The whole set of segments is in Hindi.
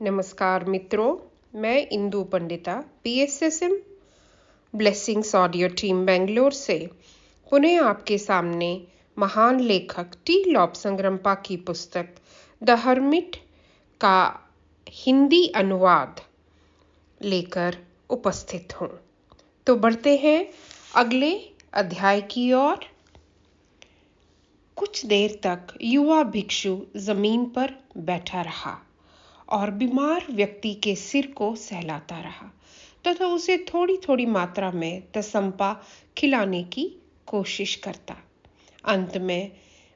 नमस्कार मित्रों, मैं Indu Pandita PSSM blessings audio team Bangalore से पुनः आपके सामने महान लेखक टी लॉब्संगरम्पा की पुस्तक द हर्मिट का हिंदी अनुवाद लेकर उपस्थित हूँ। तो बढ़ते हैं अगले अध्याय की ओर। कुछ देर तक युवा भिक्षु जमीन पर बैठा रहा और बीमार व्यक्ति के सिर को सहलाता रहा तथा उसे थोड़ी थोड़ी मात्रा में तसंपा खिलाने की कोशिश करता। अंत में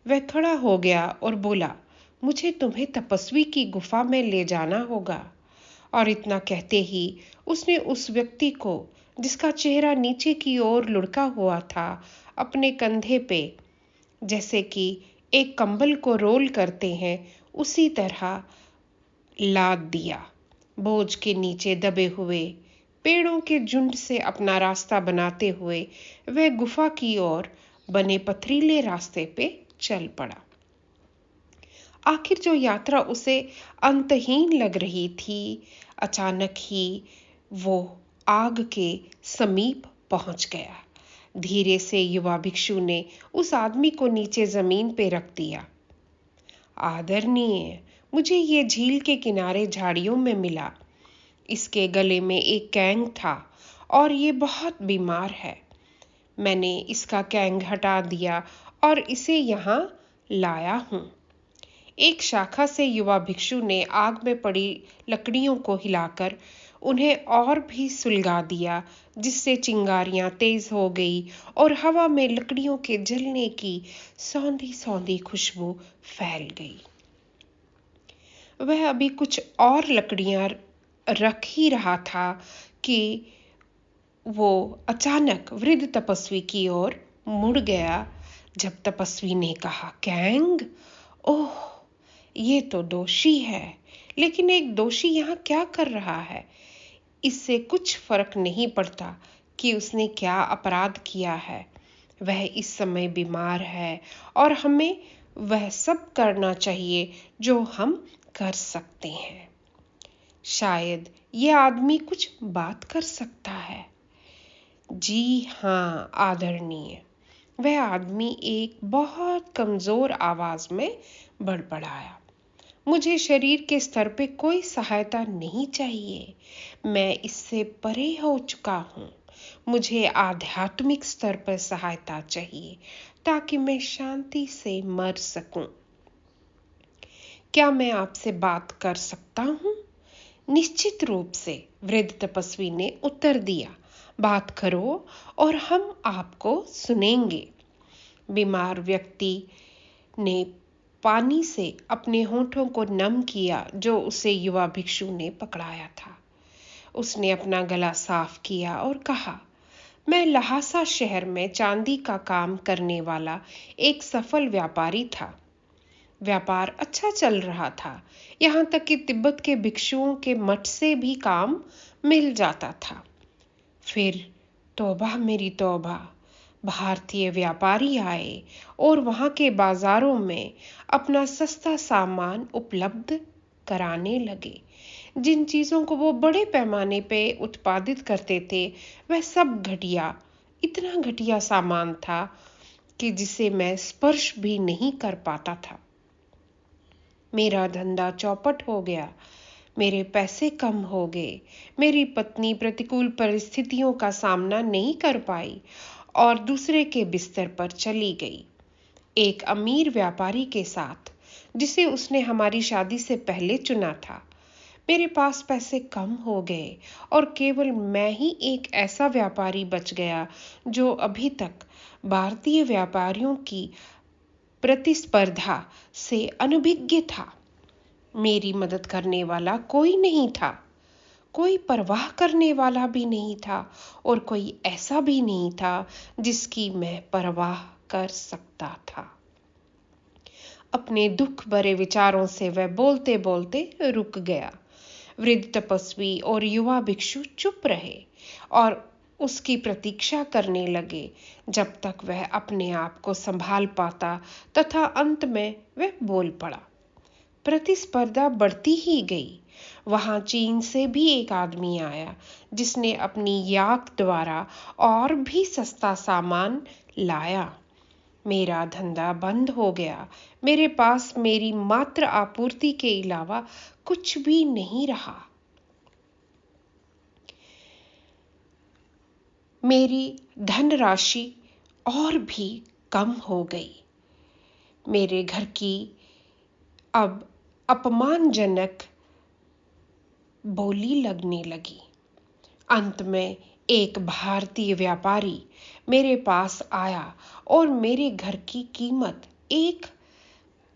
वह खड़ा हो गया और बोला, मुझे तुम्हें तपस्वी की गुफा में ले जाना होगा। और इतना कहते ही उसने उस व्यक्ति को, जिसका चेहरा नीचे की ओर लुढ़का हुआ था, अपने कंधे पे, जैसे कि एक कंबल को रोल करते हैं उसी तरह लाद दिया। बोझ के नीचे दबे हुए पेड़ों के झुंड से अपना रास्ता बनाते हुए वह गुफा की ओर बने पथरीले रास्ते पे चल पड़ा। आखिर जो यात्रा उसे अंतहीन लग रही थी, अचानक ही वो आग के समीप पहुंच गया। धीरे से युवा भिक्षु ने उस आदमी को नीचे जमीन पे रख दिया। आदरणीय, मुझे ये झील के किनारे झाड़ियों में मिला। इसके गले में एक कैंग था और ये बहुत बीमार है। मैंने इसका कैंग हटा दिया और इसे यहाँ लाया हूँ। एक शाखा से युवा भिक्षु ने आग में पड़ी लकड़ियों को हिलाकर उन्हें और भी सुलगा दिया, जिससे चिंगारियां तेज हो गई और हवा में लकड़ियों के जलने की सौंधी सौंधी खुशबू फैल गई। वह अभी कुछ और लकड़ियां रख ही रहा था कि वो अचानक वृद्ध तपस्वी की ओर मुड़ गया। जब तपस्वी ने कहा, कैंग? ओह, ये तो दोषी है। लेकिन एक दोषी यहाँ क्या कर रहा है? इससे कुछ फर्क नहीं पड़ता कि उसने क्या अपराध किया है। वह इस समय बीमार है और हमें वह सब करना चाहिए जो हम कर सकते हैं। शायद यह आदमी कुछ बात कर सकता है। जी हाँ आदरणीय, वह आदमी एक बहुत कमजोर आवाज में बड़बड़ाया। मुझे शरीर के स्तर पे कोई सहायता नहीं चाहिए। मैं इससे परे हो चुका हूँ। मुझे आध्यात्मिक स्तर पर सहायता चाहिए ताकि मैं शांति से मर सकूं। क्या मैं आपसे बात कर सकता हूँ? निश्चित रूप से, वृद्ध तपस्वी ने उत्तर दिया। बात करो और हम आपको सुनेंगे। बीमार व्यक्ति ने पानी से अपने होठों को नम किया जो उसे युवा भिक्षु ने पकड़ाया था। उसने अपना गला साफ किया और कहा, मैं लहासा शहर में चांदी का काम करने वाला एक सफल व्यापारी था। व्यापार अच्छा चल रहा था, यहाँ तक कि तिब्बत के भिक्षुओं के मठ से भी काम मिल जाता था। फिर तौबा मेरी तौबा, भारतीय व्यापारी आए और वहाँ के बाजारों में अपना सस्ता सामान उपलब्ध कराने लगे। जिन चीज़ों को वो बड़े पैमाने पे उत्पादित करते थे, वह सब घटिया, इतना घटिया सामान था कि जिसे मैं स्पर्श भी नहीं कर पाता था। मेरा धंधा चौपट हो गया, मेरे पैसे कम हो गए, मेरी पत्नी प्रतिकूल परिस्थितियों का सामना नहीं कर पाई और दूसरे के बिस्तर पर चली गई, एक अमीर व्यापारी के साथ जिसे उसने हमारी शादी से पहले चुना था। मेरे पास पैसे कम हो गए और केवल मैं ही एक ऐसा व्यापारी बच गया जो अभी तक भारतीय व्यापारियों की प्रतिस्पर्धा से अनभिज्ञ था। मेरी मदद करने वाला कोई नहीं था, कोई परवाह करने वाला भी नहीं था और कोई ऐसा भी नहीं था जिसकी मैं परवाह कर सकता था। अपने दुख भरे विचारों से वह बोलते बोलते रुक गया। वृद्ध तपस्वी और युवा भिक्षु चुप रहे और उसकी प्रतीक्षा करने लगे जब तक वह अपने आप को संभाल पाता, तथा अंत में वह बोल पड़ा। प्रतिस्पर्धा बढ़ती ही गई वहां चीन से भी एक आदमी आया जिसने अपनी याक द्वारा और भी सस्ता सामान लाया। मेरा धंधा बंद हो गया। मेरे पास मेरी मात्र आपूर्ति के अलावा कुछ भी नहीं रहा। मेरी धनराशि और भी कम हो गई। मेरे घर की अब अपमानजनक बोली लगने लगी। अंत में एक भारतीय व्यापारी मेरे पास आया और मेरे घर की कीमत एक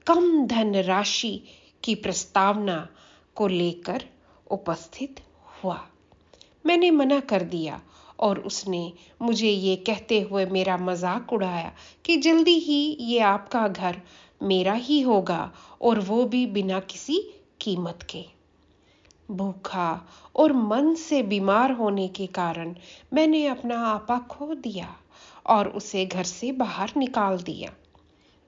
कम धनराशि की प्रस्तावना को लेकर उपस्थित हुआ। मैंने मना कर दिया और उसने मुझे ये कहते हुए मेरा मजाक उड़ाया कि जल्दी ही ये आपका घर मेरा ही होगा और वो भी बिना किसी कीमत के। भूखा और मन से बीमार होने के कारण मैंने अपना आपा खो दिया और उसे घर से बाहर निकाल दिया।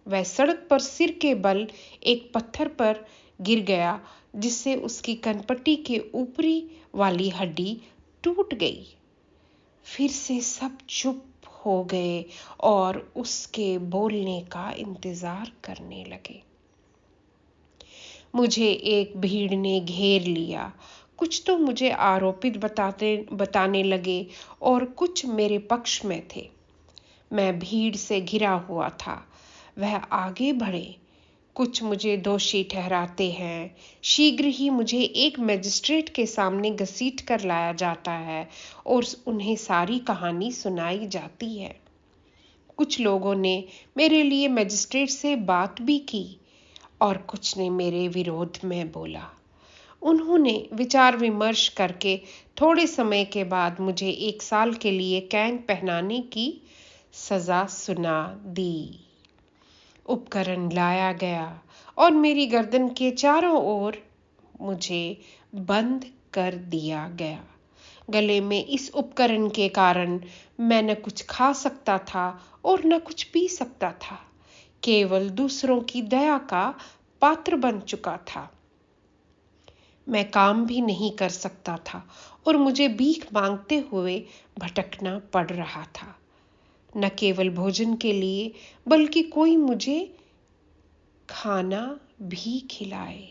वह सड़क पर सिर के बल एक पत्थर पर गिर गया जिससे उसकी कनपट्टी के ऊपरी वाली हड्डी टूट गई। फिर से सब चुप हो गए और उसके बोलने का इंतजार करने लगे। मुझे एक भीड़ ने घेर लिया। कुछ तो मुझे आरोपित बताने लगे और कुछ मेरे पक्ष में थे। मैं भीड़ से घिरा हुआ था। वह आगे बढ़े। कुछ मुझे दोषी ठहराते हैं। शीघ्र ही मुझे एक मजिस्ट्रेट के सामने घसीट कर लाया जाता है और उन्हें सारी कहानी सुनाई जाती है। कुछ लोगों ने मेरे लिए मजिस्ट्रेट से बात भी की और कुछ ने मेरे विरोध में बोला। उन्होंने विचार विमर्श करके थोड़े समय के बाद मुझे 1 साल के लिए कैद पहनाने की सजा सुना दी। उपकरण लाया गया और मेरी गर्दन के चारों ओर मुझे बंद कर दिया गया। गले में इस उपकरण के कारण मैं न कुछ खा सकता था और न कुछ पी सकता था। केवल दूसरों की दया का पात्र बन चुका था। मैं काम भी नहीं कर सकता था और मुझे भीख मांगते हुए भटकना पड़ रहा था। न केवल भोजन के लिए बल्कि कोई मुझे खाना भी खिलाए।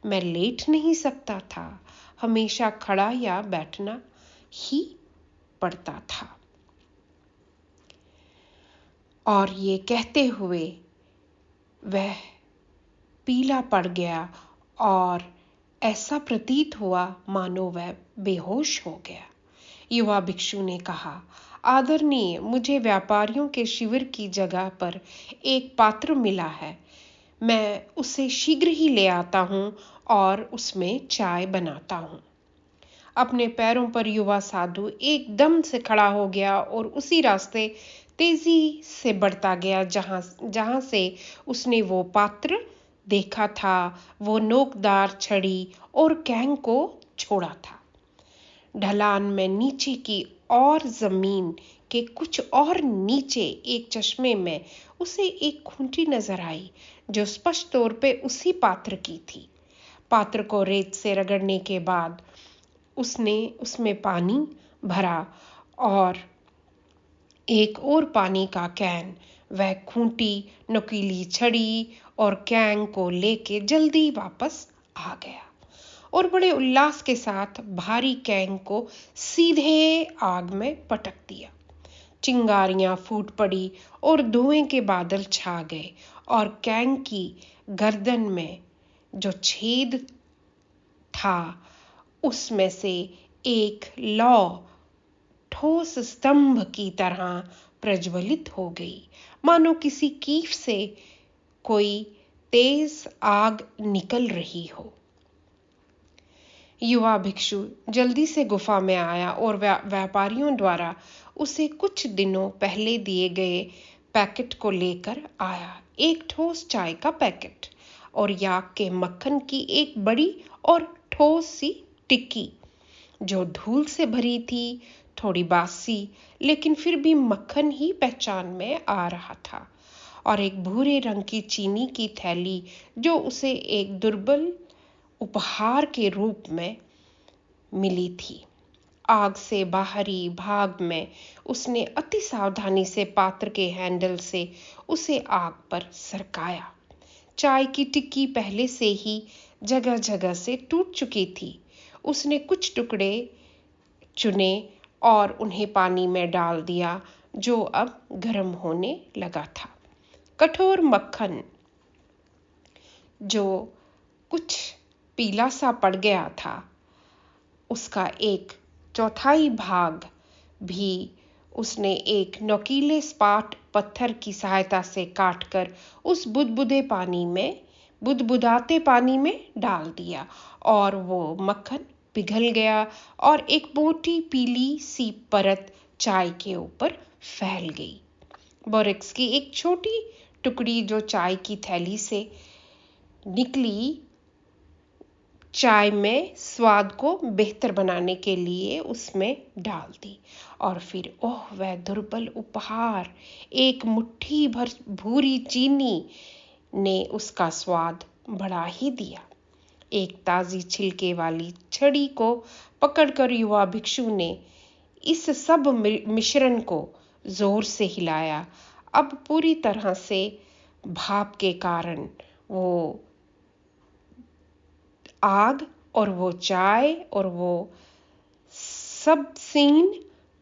मैं लेट नहीं सकता था। हमेशा खड़ा या बैठना ही पड़ता था। और ये कहते हुए वह पीला पड़ गया और ऐसा प्रतीत हुआ मानो वह बेहोश हो गया। युवा भिक्षु ने कहा, आदरणीय, मुझे व्यापारियों के शिविर की जगह पर एक पात्र मिला है। मैं उसे शीघ्र ही ले आता हूँ और उसमें चाय बनाता हूँ। अपने पैरों पर युवा साधु एकदम से खड़ा हो गया और उसी रास्ते तेजी से बढ़ता गया जहां से उसने वो पात्र देखा था। वो नोकदार छड़ी और कैंग को छोड़ा था। ढलान में नीचे की और जमीन के कुछ और नीचे एक चश्मे में उसे एक खूंटी नजर आई जो स्पष्ट तौर पे उसी पात्र की थी। पात्र को रेत से रगड़ने के बाद उसने उसमें पानी भरा और एक और पानी का कैन। वह खूंटी, नुकीली छड़ी और कैन को लेके जल्दी वापस आ गया और बड़े उल्लास के साथ भारी कैन को सीधे आग में पटक दिया। चिंगारियां फूट पड़ी और धुएं के बादल छा गए और कैन की गर्दन में जो छेद था उसमें से एक लौ ठोस स्तंभ की तरह प्रज्वलित हो गई, मानो किसी कीफ से कोई तेज आग निकल रही हो। युवा भिक्षु जल्दी से गुफा में आया और व्यापारियों द्वारा उसे कुछ दिनों पहले दिए गए पैकेट को लेकर आया। एक ठोस चाय का पैकेट और याक के मक्खन की एक बड़ी और ठोस सी टिक्की जो धूल से भरी थी, थोड़ी बासी, लेकिन फिर भी मक्खन ही पहचान में आ रहा था, और एक भूरे रंग की चीनी की थैली जो उसे एक दुर्बल उपहार के रूप में मिली थी। आग से बाहरी भाग में उसने अति सावधानी से पात्र के हैंडल से उसे आग पर सरकाया। चाय की टिक्की पहले से ही जगह जगह से टूट चुकी थी। उसने कुछ टुकड़े चुने और उन्हें पानी में डाल दिया, जो अब गर्म होने लगा था। कठोर मक्खन, जो कुछ पीला सा पड़ गया था, उसका 1/4 भाग भी उसने एक नुकीले सपाट पत्थर की सहायता से काटकर उस बुदबुदाते पानी में डाल दिया, और वो मक्खन पिघल गया और एक मोटी पीली सी परत चाय के ऊपर फैल गई। बोरेक्स की एक छोटी टुकड़ी जो चाय की थैली से निकली, चाय में स्वाद को बेहतर बनाने के लिए उसमें डाल दी, और फिर वह दुर्बल उपहार, एक मुट्ठी भर भूरी चीनी ने उसका स्वाद बढ़ा ही दिया। एक ताजी छिलके वाली छड़ी को पकड़कर युवा भिक्षु ने इस सब मिश्रण को जोर से हिलाया। अब पूरी तरह से भाप के कारण वो आग और वो चाय और वो सब सीन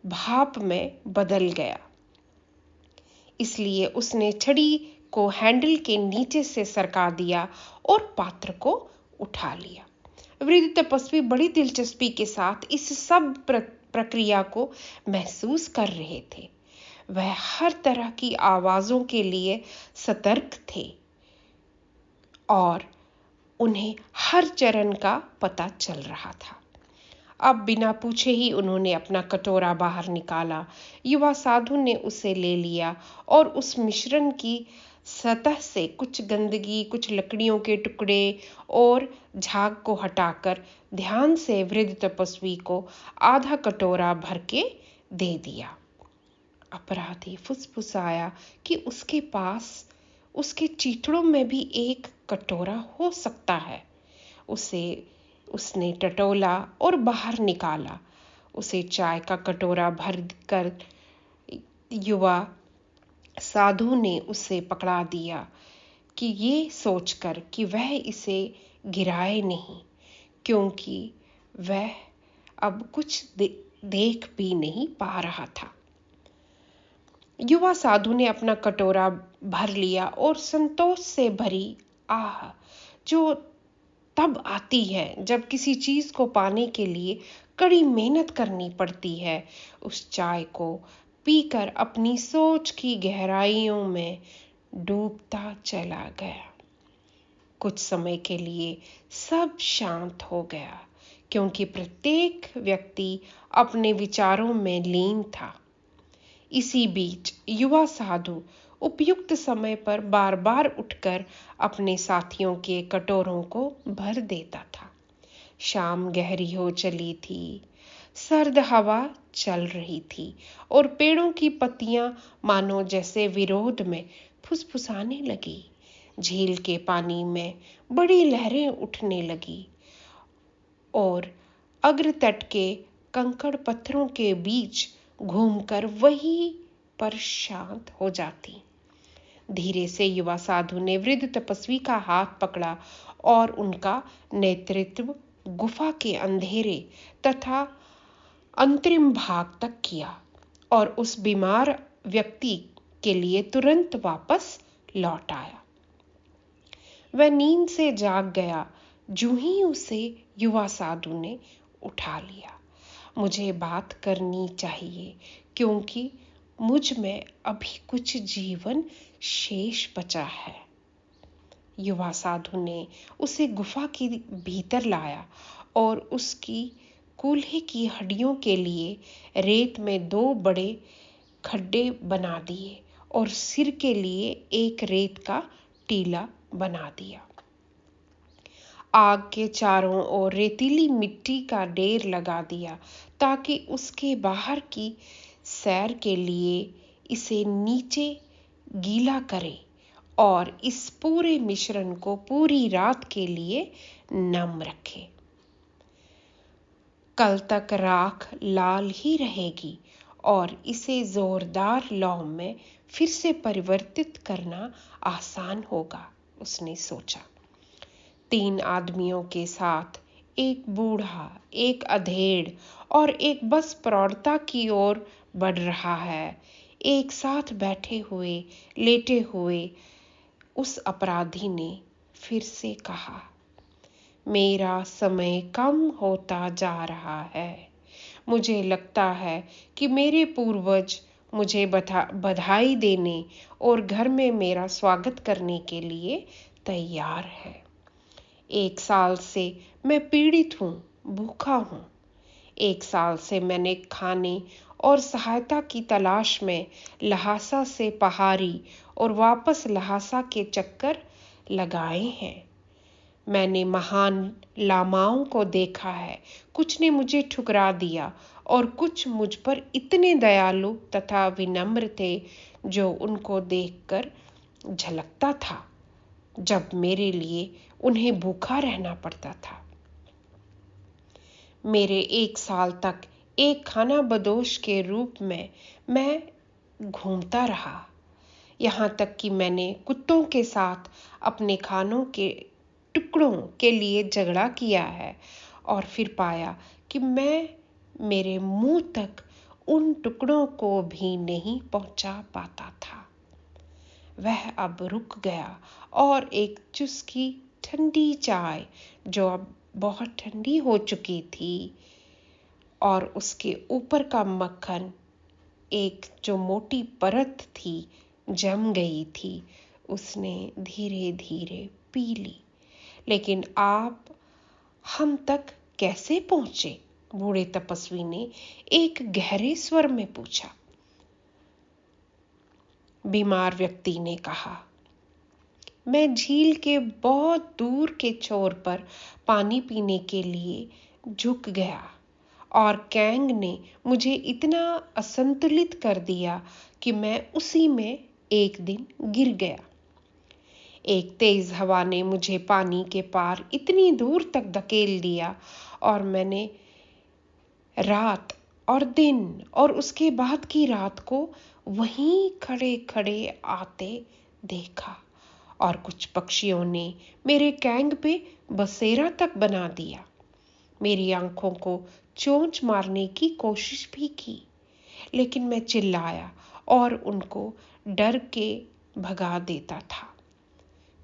भाप में बदल गया। इसलिए उसने छड़ी को हैंडल के नीचे से सरका दिया और पात्र को उठा लिया। वृद्ध तपस्वी बड़ी दिलचस्पी के साथ इस सब प्रक्रिया को महसूस कर रहे थे। वह हर तरह की आवाजों के लिए सतर्क थे और उन्हें हर चरण का पता चल रहा था। अब बिना पूछे ही उन्होंने अपना कटोरा बाहर निकाला। युवा साधु ने उसे ले लिया और उस मिश्रण की सतह से कुछ गंदगी, कुछ लकड़ियों के टुकड़े और झाग को हटाकर ध्यान से वृद्ध तपस्वी को आधा कटोरा भर के दे दिया। अपराधी फुसफुसाया कि उसके पास उसके चीथड़ों में भी एक कटोरा हो सकता है। उसने टटोला और बाहर निकाला। उसे चाय का कटोरा भर कर युवा साधु ने उसे पकड़ा दिया, कि ये सोचकर कि वह इसे गिराए नहीं, क्योंकि वह अब कुछ देख भी नहीं पा रहा था। युवा साधु ने अपना कटोरा भर लिया और संतोष से भरी आह, जो तब आती है जब किसी चीज को पाने के लिए कड़ी मेहनत करनी पड़ती है, उस चाय को पीकर अपनी सोच की गहराइयों में डूबता चला गया। कुछ समय के लिए सब शांत हो गया, क्योंकि प्रत्येक व्यक्ति अपने विचारों में लीन था। इसी बीच युवा साधु उपयुक्त समय पर बार बार उठकर अपने साथियों के कटोरों को भर देता था। शाम गहरी हो चली थी, सर्द हवा चल रही थी और पेड़ों की पत्तियां मानो जैसे विरोध में फुसफुसाने लगी। झील के पानी में बड़ी लहरें उठने लगी और अग्र तट के कंकड़ पत्थरों के बीच घूमकर वहीं पर शांत हो जाती। धीरे से युवा साधु ने वृद्ध तपस्वी का हाथ पकड़ा और उनका नेतृत्व गुफा के अंधेरे तथा अंतरिम भाग तक किया और उस बीमार व्यक्ति के लिए तुरंत वापस लौट आया। वह नींद से जाग गया, जो ही उसे युवा साधु ने उठा लिया। मुझे बात करनी चाहिए, क्योंकि मुझ में अभी कुछ जीवन शेष बचा है। युवा साधु ने उसे गुफा के भीतर लाया और उसकी कूल्हे की हड्डियों के लिए रेत में 2 बड़े खड्डे बना दिए और सिर के लिए एक रेत का टीला बना दिया। आग के चारों ओर रेतीली मिट्टी का ढेर लगा दिया, ताकि उसके बाहर की सैर के लिए इसे नीचे गीला करे और इस पूरे मिश्रण को पूरी रात के लिए नम रखे। कल तक राख लाल ही रहेगी और इसे जोरदार लौ में फिर से परिवर्तित करना आसान होगा, उसने सोचा। 3 आदमियों के साथ एक बूढ़ा, एक अधेड़ और एक बस प्रौढ़ता की ओर बढ़ रहा है। एक साथ बैठे हुए, लेटे हुए उस अपराधी ने फिर से कहा, मेरा समय कम होता जा रहा है। मुझे लगता है कि मेरे पूर्वज मुझे बधाई देने और घर में मेरा स्वागत करने के लिए तैयार हैं। 1 साल से मैं पीड़ित हूँ, भूखा हूँ। 1 साल से मैंने खाने और सहायता की तलाश में लहासा से पहाड़ी और वापस लहासा के चक्कर लगाए हैं। मैंने महान लामाओं को देखा है। कुछ ने मुझे ठुकरा दिया और कुछ मुझ पर इतने दयालु तथा विनम्र थे जो उनको देखकर झलकता था जब मेरे लिए उन्हें भूखा रहना पड़ता था। मेरे 1 साल तक एक खाना बदोश के रूप में मैं घूमता रहा, यहाँ तक कि मैंने कुत्तों के साथ अपने खानों के टुकड़ों के लिए झगड़ा किया है और फिर पाया कि मैं मेरे मुंह तक उन टुकड़ों को भी नहीं पहुंचा पाता था। वह अब रुक गया और एक चुस्की ठंडी चाय, जो अब बहुत ठंडी हो चुकी थी, और उसके ऊपर का मक्खन, एक जो मोटी परत थी, जम गई थी, उसने धीरे धीरे पी ली। लेकिन आप हम तक कैसे पहुंचे? बूढ़े तपस्वी ने एक गहरे स्वर में पूछा। बीमार व्यक्ति ने कहा, मैं झील के बहुत दूर के छोर पर पानी पीने के लिए झुक गया और कैंग ने मुझे इतना असंतुलित कर दिया कि मैं उसी में एक दिन गिर गया। एक तेज हवा ने मुझे पानी के पार इतनी दूर तक धकेल दिया और मैंने रात और दिन और उसके बाद की रात को वहीं खड़े खड़े आते देखा और कुछ पक्षियों ने मेरे कैंग पे बसेरा तक बना दिया। मेरी आंखों को चोंच मारने की कोशिश भी की, लेकिन मैं चिल्लाया और उनको डर के भगा देता था।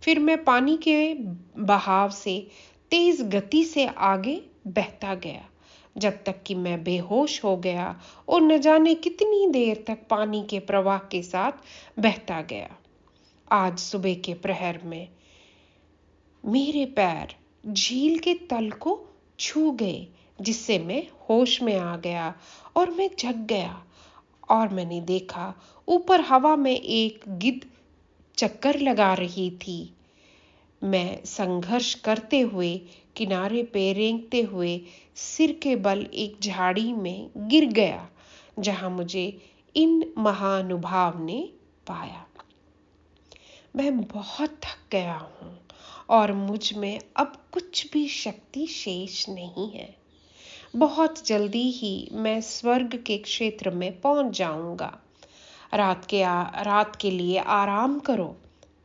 फिर मैं पानी के बहाव से तेज गति से आगे बहता गया जब तक कि मैं बेहोश हो गया और न जाने कितनी देर तक पानी के प्रवाह के साथ बहता गया। आज सुबह के प्रहर में मेरे पैर झील के तल को छू गए, जिससे मैं होश में आ गया और मैं जग गया और मैंने देखा ऊपर हवा में एक गिद्ध चक्कर लगा रही थी। मैं संघर्ष करते हुए किनारे पे रेंगते हुए सिर के बल एक झाड़ी में गिर गया, जहां मुझे इन महानुभाव ने पाया। मैं बहुत थक गया हूँ और मुझ में अब कुछ भी शक्ति शेष नहीं है। बहुत जल्दी ही मैं स्वर्ग के क्षेत्र में पहुंच जाऊंगा। रात के लिए आराम करो,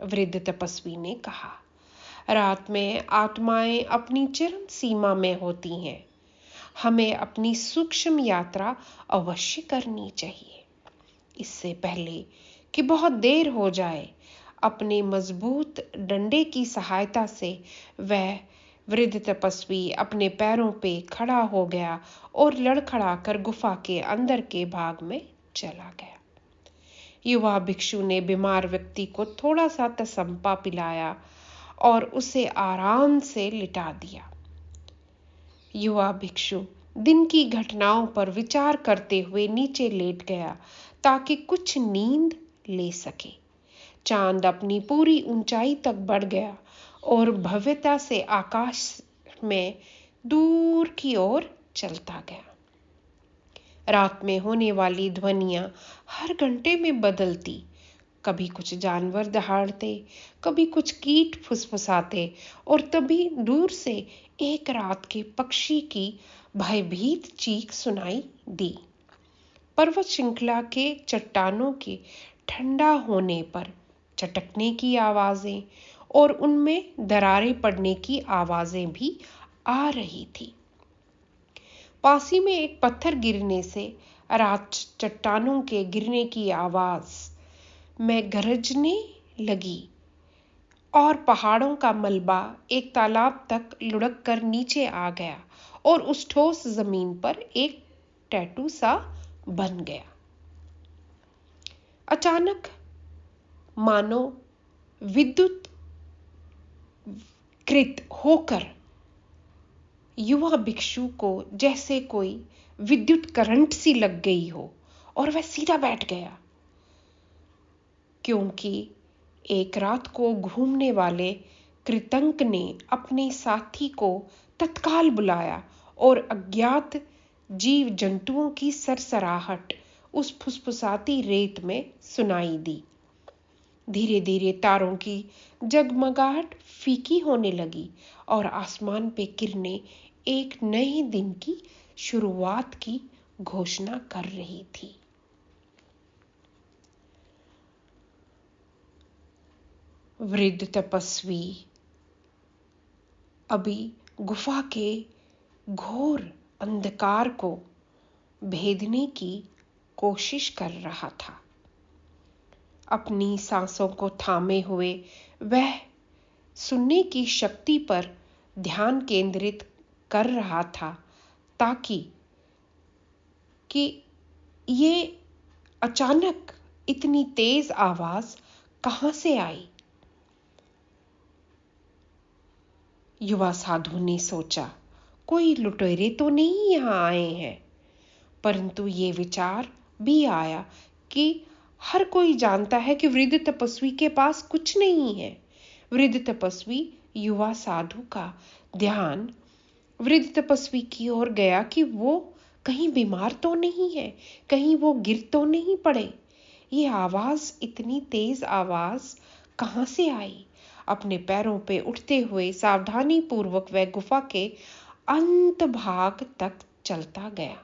वृद्ध तपस्वी ने कहा। रात में आत्माएं अपनी चरम सीमा में होती हैं। हमें अपनी सूक्ष्म यात्रा अवश्य करनी चाहिए। इससे पहले कि बहुत देर हो जाए, अपने मजबूत डंडे की सहायता से वह वृद्ध तपस्वी अपने पैरों पे खड़ा हो गया और लड़खड़ाकर गुफा के अंदर के भाग में चला गया। युवा भिक्षु ने बीमार व्यक्ति को थोड़ा सा तसम्पा पिलाया और उसे आराम से लिटा दिया। युवा भिक्षु दिन की घटनाओं पर विचार करते हुए नीचे लेट गया ताकि कुछ नींद ले सके। चांद अपनी पूरी ऊंचाई तक बढ़ गया और भव्यता से आकाश में दूर की ओर चलता गया। रात में होने वाली ध्वनियां हर घंटे में बदलती, कभी कुछ जानवर दहाड़ते, कभी कुछ कीट फुसफुसाते और तभी दूर से एक रात के पक्षी की भयभीत चीख सुनाई दी। पर्वत श्रृंखला के चट्टानों के ठंडा होने पर चटकने की आवाजें और उनमें दरारें पड़ने की आवाजें भी आ रही थी। पासी में एक पत्थर गिरने से रात चट्टानों के गिरने की आवाज में गरजने लगी और पहाड़ों का मलबा एक तालाब तक लुढ़क कर नीचे आ गया और उस ठोस जमीन पर एक टैटू सा बन गया। अचानक मानो विद्युत कृत होकर युवा भिक्षु को जैसे कोई विद्युत करंट सी लग गई हो और वह सीधा बैठ गया, क्योंकि एक रात को घूमने वाले कृतंक ने अपने साथी को तत्काल बुलाया और अज्ञात जीव जंतुओं की सरसराहट उस फुसफुसाती रेत में सुनाई दी। धीरे धीरे तारों की जगमगाहट फीकी होने लगी और आसमान पे किरणें एक नए दिन की शुरुआत की घोषणा कर रही थी। वृद्ध तपस्वी अभी गुफा के घोर अंधकार को भेदने की कोशिश कर रहा था। अपनी सांसों को थामे हुए वह सुनने की शक्ति पर ध्यान केंद्रित कर रहा था, ताकि ये अचानक इतनी तेज आवाज कहां से आई। युवा साधु ने सोचा, कोई लुटेरे तो नहीं यहां आए हैं। परंतु ये विचार भी आया कि हर कोई जानता है कि वृद्ध तपस्वी के पास कुछ नहीं है। वृद्ध तपस्वी युवा साधु का ध्यान वृद्ध तपस्वी की ओर गया कि वो कहीं बीमार तो नहीं है, कहीं वो गिर तो नहीं पड़े। ये आवाज, इतनी तेज आवाज कहां से आई? अपने पैरों पे उठते हुए सावधानी पूर्वक वह गुफा के अंत भाग तक चलता गया।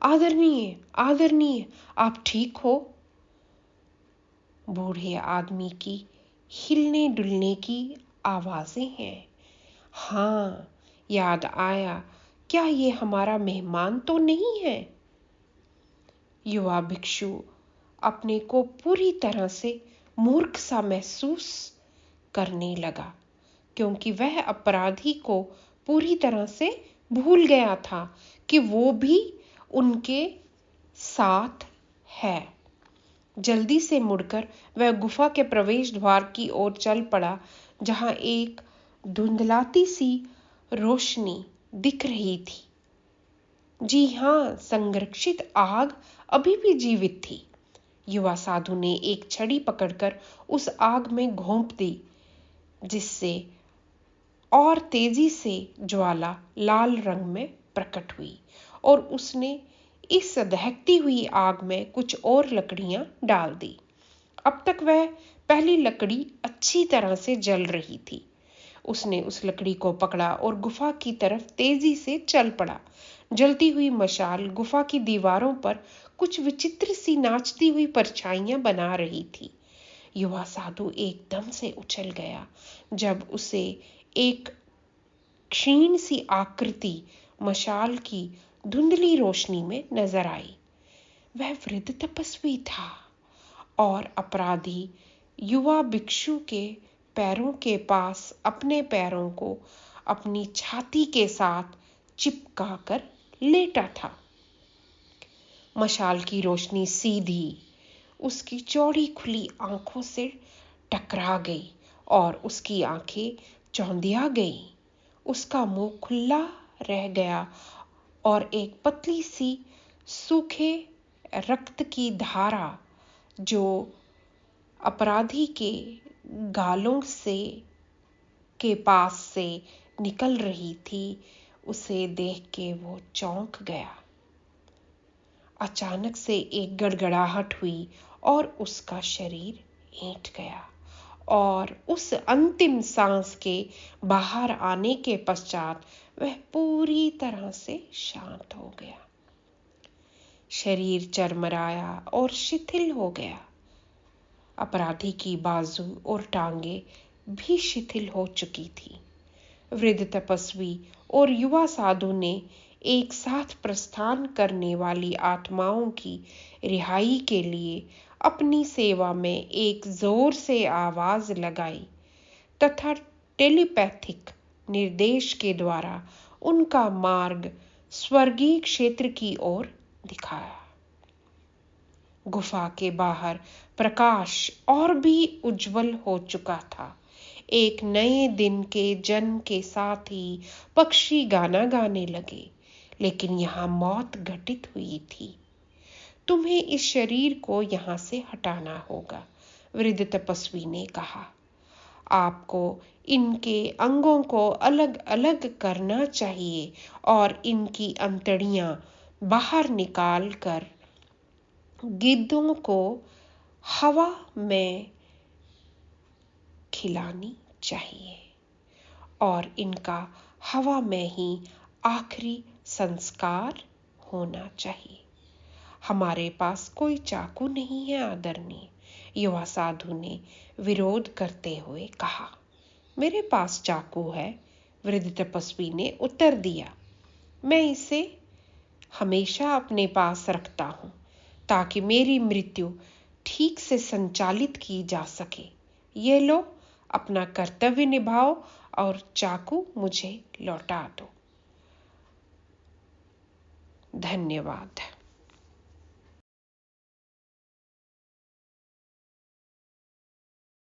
आदरणीय, आदरणीय, आप ठीक हो? बूढ़े आदमी की हिलने डुलने की आवाजें हैं। हाँ, याद आया, क्या ये हमारा मेहमान तो नहीं है? युवा भिक्षु अपने को पूरी तरह से मूर्ख सा महसूस करने लगा, क्योंकि वह अपराधी को पूरी तरह से भूल गया था कि वो भी उनके साथ है। जल्दी से मुड़कर वह गुफा के प्रवेश द्वार की ओर चल पड़ा, जहां एक धुंधलाती सी रोशनी दिख रही थी। जी हां, संरक्षित आग अभी भी जीवित थी। युवा साधु ने एक छड़ी पकड़कर उस आग में घोंप दी, जिससे और तेजी से ज्वाला लाल रंग में प्रकट हुई और उसने इस दहकती हुई आग में कुछ और लकड़ियां डाल दी। अब तक वह पहली लकड़ी अच्छी तरह से जल रही थी। उसने उस लकड़ी को पकड़ा और गुफा की तरफ तेजी से चल पड़ा। जलती हुई मशाल गुफा की दीवारों पर कुछ विचित्र सी नाचती हुई परछाइयां बना रही थी। युवा साधु एकदम से उछल गया जब उसे एक क्षीण सी आकृति मशाल की धुंधली रोशनी में नजर आई। वह वृद्ध तपस्वी था और अपराधी युवा भिक्षु के पैरों के पास अपने पैरों को अपनी छाती के साथ चिपकाकर लेटा था। मशाल की रोशनी सीधी उसकी चौड़ी खुली आंखों से टकरा गई और उसकी आंखें चौंधिया गईं। उसका मुंह खुला रह गया और एक पतली सी सूखे रक्त की धारा जो अपराधी के गालों से के पास से निकल रही थी, उसे देख के वो चौंक गया। अचानक से एक गड़गड़ाहट हुई और उसका शरीर ऐंठ गया और उस अंतिम सांस के बाहर आने के पश्चात वह पूरी तरह से शांत हो गया। शरीर चरमराया और शिथिल हो गया। अपराधी की बाजू और टांगे भी शिथिल हो चुकी थी। वृद्ध तपस्वी और युवा साधु ने एक साथ प्रस्थान करने वाली आत्माओं की रिहाई के लिए अपनी सेवा में एक जोर से आवाज लगाई तथा टेलीपैथिक निर्देश के द्वारा उनका मार्ग स्वर्गीय क्षेत्र की ओर दिखाया। गुफा के बाहर प्रकाश और भी उज्जवल हो चुका था। एक नए दिन के जन्म के साथ ही पक्षी गाना गाने लगे, लेकिन यहाँ मौत घटित हुई थी। तुम्हें इस शरीर को यहाँ से हटाना होगा, वृद्ध तपस्वी ने कहा। आपको इनके अंगों को अलग अलग करना चाहिए और इनकी अंतड़ियां बाहर निकाल कर गिद्धों को हवा में खिलानी चाहिए और इनका हवा में ही आखिरी संस्कार होना चाहिए। हमारे पास कोई चाकू नहीं है आदरणीय, युवा साधु ने विरोध करते हुए कहा। मेरे पास चाकू है, वृद्ध तपस्वी ने उत्तर दिया। मैं इसे हमेशा अपने पास रखता हूँ ताकि मेरी मृत्यु ठीक से संचालित की जा सके। ये लो, अपना कर्तव्य निभाओ और चाकू मुझे लौटा दो। धन्यवाद।